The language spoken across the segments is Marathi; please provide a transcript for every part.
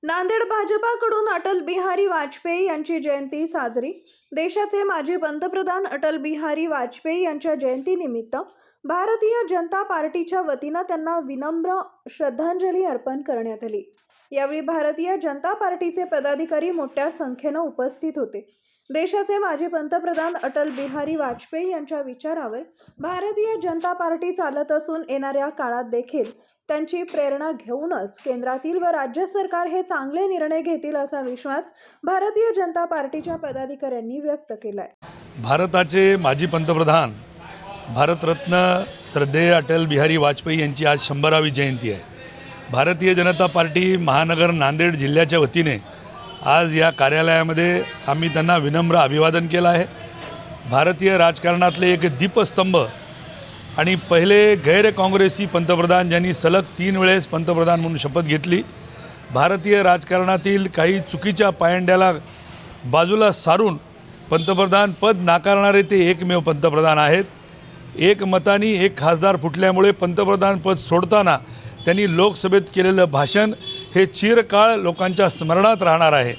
नांदेड भाजपाकडून अटल बिहारी वाजपेयी यांची जयंती साजरी। देशाचे माजी पंतप्रधान अटल बिहारी वाजपेयी यांच्या जयंतीनिमित्त भारतीय जनता पार्टीच्या वतीने त्यांना विनम्र श्रद्धांजली अर्पण करण्यात आली। यावेळी भारतीय जनता पार्टीचे पदाधिकारी मोठ्या संख्येने उपस्थित होते। देशाचे माजी पंतप्रधान अटल बिहारी वाजपेयी यांच्या विचारावर भारतीय जनता पार्टी चालत असून येणाऱ्या काळात देखील त्यांची प्रेरणा घेऊनच केंद्रातील व राज्य सरकार हे चांगले निर्णय घेतील असा विश्वास भारतीय जनता पार्टीच्या पदाधिकाऱ्यांनी व्यक्त केलाय। भारताचे माजी पंतप्रधान भारतरत्न श्रद्धेय अटल बिहारी वाजपेयी यांची आज 100वी जयंती आहे। भारतीय जनता पार्टी महानगर नांदेड जिल्ह्याच्या वतीने आज या कार्यालयामध्ये आम्ही त्यांना विनम्र अभिवादन केलं आहे। भारतीय राजकारणातले एक दीपस्तंभ आणि पहिले गैर काँग्रेसी पंतप्रधान ज्यांनी सलग 3 वेळेस पंतप्रधान म्हणून शपथ घेतली। भारतीय राजकारणातील काही चुकीच्या पायंड्याला बाजूला सारून पंतप्रधान पद नाकारणारे ते एकमेव पंतप्रधान आहेत। एक मतानी एक खासदार फुटल्यामुळे पंतप्रधान पद सोडताना त्यांनी लोकसभेत केलेलं भाषण हे चिरकाळ लोकांच्या स्मरणात राहणार आहे।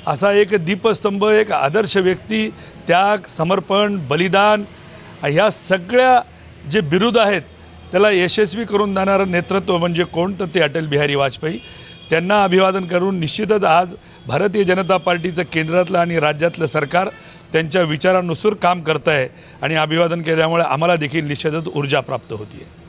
असा एक दीपस्तंभ, एक आदर्श व्यक्ती, त्याग, समर्पण, बलिदान ह्या सगळ्या जे बिरुद आहेत त्याला यशस्वी करून देणारं नेतृत्व म्हणजे कोण, तर ते अटल बिहारी वाजपेयी। त्यांना अभिवादन करून निश्चितच आज भारतीय जनता पार्टीचं केंद्रातलं आणि राज्यातलं सरकार त्यांच्या विचारानुसार काम करत आहे आणि अभिवादन केल्यामुळे आम्हाला देखील निश्चितच ऊर्जा प्राप्त होती आहे।